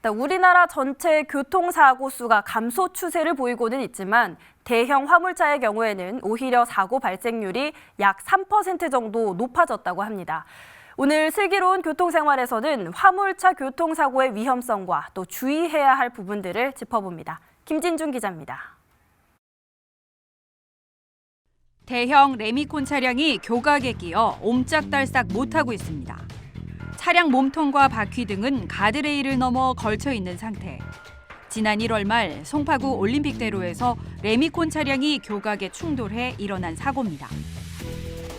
우리나라 전체 교통사고 수가 감소 추세를 보이고는 있지만 대형 화물차의 경우에는 오히려 사고 발생률이 약 3% 정도 높아졌다고 합니다. 오늘 슬기로운 교통생활에서는 화물차 교통사고의 위험성과 또 주의해야 할 부분들을 짚어봅니다. 김진중 기자입니다. 대형 레미콘 차량이 교각에 끼어 옴짝달싹 못하고 있습니다. 차량 몸통과 바퀴 등은 가드레일을 넘어 걸쳐 있는 상태. 지난 1월 말 송파구 올림픽대로에서 레미콘 차량이 교각에 충돌해 일어난 사고입니다.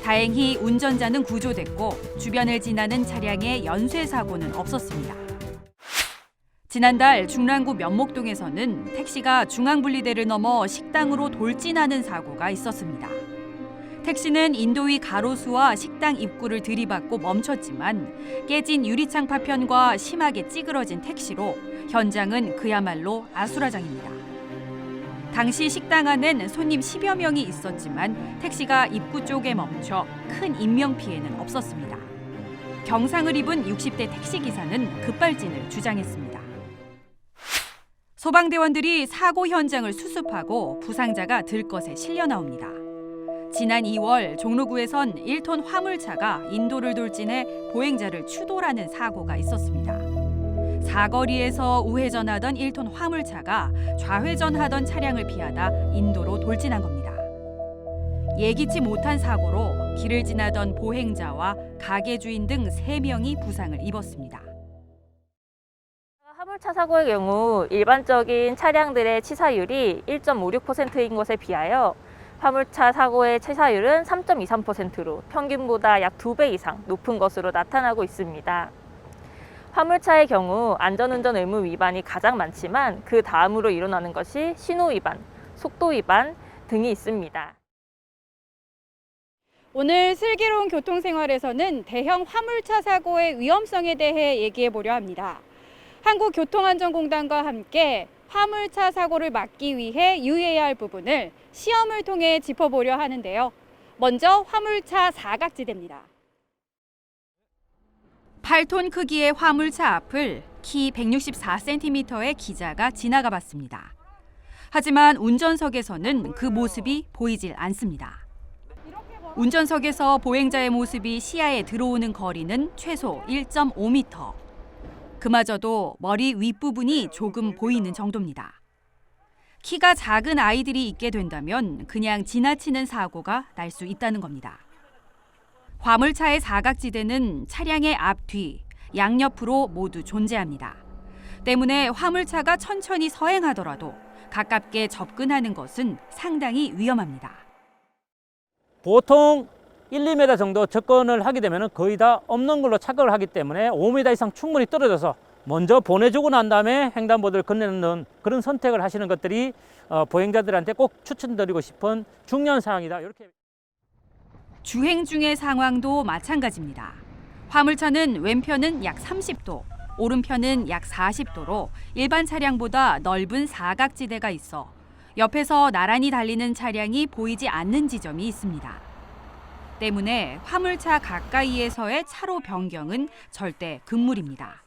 다행히 운전자는 구조됐고 주변을 지나는 차량의 연쇄 사고는 없었습니다. 지난달 중랑구 면목동에서는 택시가 중앙분리대를 넘어 식당으로 돌진하는 사고가 있었습니다. 택시는 인도위 가로수와 식당 입구를 들이받고 멈췄지만 깨진 유리창 파편과 심하게 찌그러진 택시로 현장은 그야말로 아수라장입니다. 당시 식당 안엔 손님 10여 명이 있었지만 택시가 입구 쪽에 멈춰 큰 인명피해는 없었습니다. 경상을 입은 60대 택시기사는 급발진을 주장했습니다. 소방대원들이 사고 현장을 수습하고 부상자가 들것에 실려 나옵니다. 지난 2월 종로구에선 1톤 화물차가 인도를 돌진해 보행자를 추돌하는 사고가 있었습니다. 사거리에서 우회전하던 1톤 화물차가 좌회전하던 차량을 피하다 인도로 돌진한 겁니다. 예기치 못한 사고로 길을 지나던 보행자와 가게 주인 등 3명이 부상을 입었습니다. 화물차 사고의 경우 일반적인 차량들의 치사율이 1.56%인 것에 비하여 화물차 사고의 치사율은 3.23%로 평균보다 약 2배 이상 높은 것으로 나타나고 있습니다. 화물차의 경우 안전운전 의무 위반이 가장 많지만 그 다음으로 일어나는 것이 신호 위반, 속도 위반 등이 있습니다. 오늘 슬기로운 교통생활에서는 대형 화물차 사고의 위험성에 대해 얘기해 보려 합니다. 한국교통안전공단과 함께 화물차 사고를 막기 위해 유의해야 할 부분을 시험을 통해 짚어보려 하는데요. 먼저 화물차 사각지대입니다. 8톤 크기의 화물차 앞을 키 164cm의 기자가 지나가 봤습니다. 하지만 운전석에서는 그 모습이 보이질 않습니다. 운전석에서 보행자의 모습이 시야에 들어오는 거리는 최소 1.5m. 그마저도 머리 윗부분이 조금 보이는 정도입니다. 키가 작은 아이들이 있게 된다면 그냥 지나치는 사고가 날 수 있다는 겁니다. 화물차의 사각지대는 차량의 앞, 뒤, 양옆으로 모두 존재합니다. 때문에 화물차가 천천히 서행하더라도 가깝게 접근하는 것은 상당히 위험합니다. 보통 1, 2m 정도 접근을 하게 되면 거의 다 없는 걸로 착각을 하기 때문에 5m 이상 충분히 떨어져서 먼저 보내주고 난 다음에 횡단보도를 건너는 그런 선택을 하시는 것들이 보행자들한테 꼭 추천드리고 싶은 중요한 사항이다. 이렇게. 주행 중의 상황도 마찬가지입니다. 화물차는 왼편은 약 30도, 오른편은 약 40도로 일반 차량보다 넓은 사각지대가 있어 옆에서 나란히 달리는 차량이 보이지 않는 지점이 있습니다. 때문에 화물차 가까이에서의 차로 변경은 절대 금물입니다.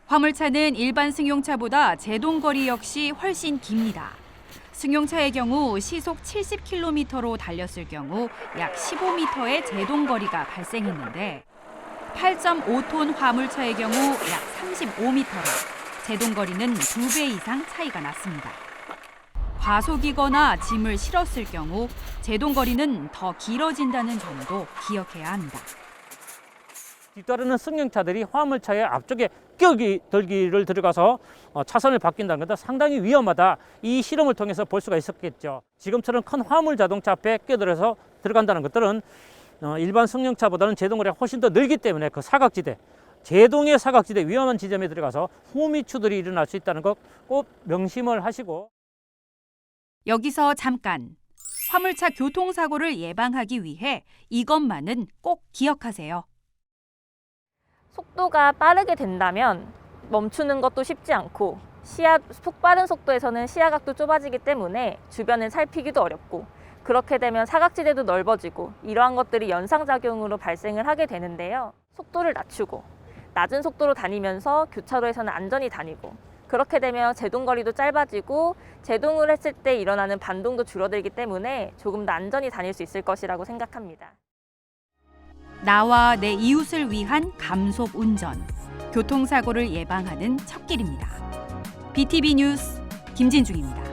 화물차는 일반 승용차보다 제동거리 역시 훨씬 깁니다. 승용차의 경우 시속 70km로 달렸을 경우 약 15m의 제동거리가 발생했는데 8.5톤 화물차의 경우 약 35m로 제동거리는 2배 이상 차이가 났습니다. 과속이거나 짐을 실었을 경우 제동거리는 더 길어진다는 점도 기억해야 합니다. 뒤따르는 승용차들이 화물차의 앞쪽에 끼어들기를 들어가서 차선을 바뀐다는 것은 상당히 위험하다. 이 실험을 통해서 볼 수가 있었겠죠. 지금처럼 큰 화물 자동차 앞에 끼어들어서 들어간다는 것들은 일반 승용차보다는 제동거리가 훨씬 더 늘기 때문에 그 사각지대, 제동의 사각지대 위험한 지점에 들어가서 후미추들이 일어날 수 있다는 것 꼭 명심을 하시고. 여기서 잠깐. 화물차 교통사고를 예방하기 위해 이것만은 꼭 기억하세요. 속도가 빠르게 된다면 멈추는 것도 쉽지 않고 속 빠른 속도에서는 시야각도 좁아지기 때문에 주변을 살피기도 어렵고 그렇게 되면 사각지대도 넓어지고 이러한 것들이 연상작용으로 발생을 하게 되는데요. 속도를 낮추고 낮은 속도로 다니면서 교차로에서는 안전히 다니고, 그렇게 되면 제동거리도 짧아지고 제동을 했을 때 일어나는 반동도 줄어들기 때문에 조금 더 안전히 다닐 수 있을 것이라고 생각합니다. 나와 내 이웃을 위한 감속 운전. 교통사고를 예방하는 첫 길입니다. BTV 뉴스 김진중입니다.